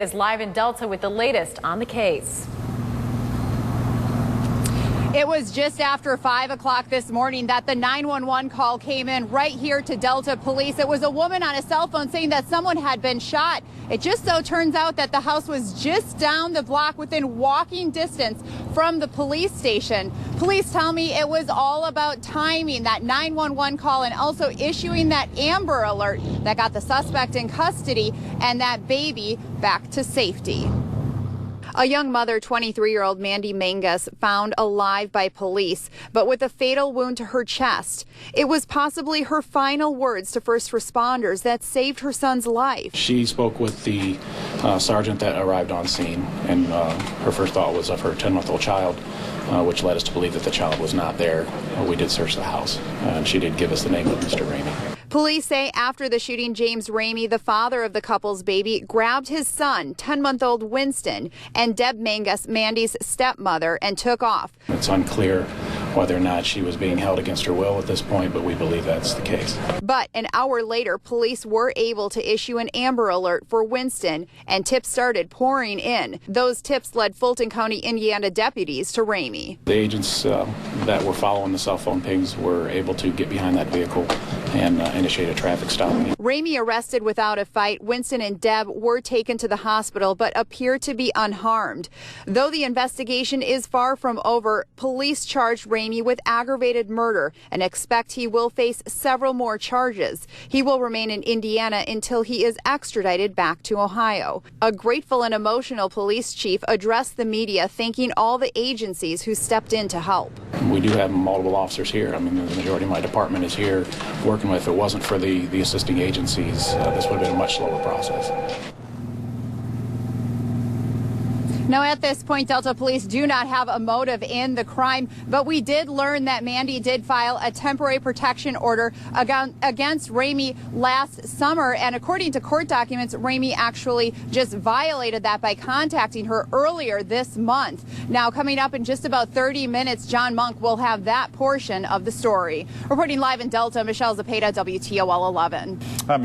Is live in Delta with the latest on the case. It was just after 5 o'clock this morning that the 911 call came in right here to Delta Police. It was a woman on a cell phone saying that someone had been shot. It just so turns out that the house was just down the block within walking distance from the police station. Police tell me it was all about timing that 911 call and also issuing that Amber Alert that got the suspect in custody and that baby back to safety. A young mother, 23-year-old Mandy Mangas, found alive by police, but with a fatal wound to her chest. It was possibly her final words to first responders that saved her son's life. She spoke with the sergeant that arrived on scene, and her first thought was of her 10-month-old child, which led us to believe that the child was not there. We did search the house, and she did give us the name of Mr. Ramey. Police say after the shooting, James Ramey, the father of the couple's baby, grabbed his son, 10-month-old Winston, and Deb Mangas, Mandy's stepmother, and took off. It's unclear whether or not she was being held against her will at this point, but we believe that's the case. But an hour later, police were able to issue an Amber Alert for Winston, and tips started pouring in. Those tips led Fulton County, Indiana deputies to Ramey. The agents that were following the cell phone pings were able to get behind that vehicle and initiate a traffic stop. Ramey arrested without a fight. Winston and Deb were taken to the hospital but appear to be unharmed. Though the investigation is far from over, police charged Ramey with aggravated murder and expect he will face several more charges. He will remain in Indiana until he is extradited back to Ohio. A grateful and emotional police chief addressed the media, thanking all the agencies who stepped in to help. We do have multiple officers here. I mean, the majority of my department is here working with. If it wasn't for the assisting agencies, this would have been a much slower process. Now, at this point, Delta Police do not have a motive in the crime, but we did learn that Mandy did file a temporary protection order against Ramey last summer, and according to court documents, Ramey actually just violated that by contacting her earlier this month. Now, coming up in just about 30 minutes, John Monk will have that portion of the story. Reporting live in Delta, Michelle Zapata, WTOL 11.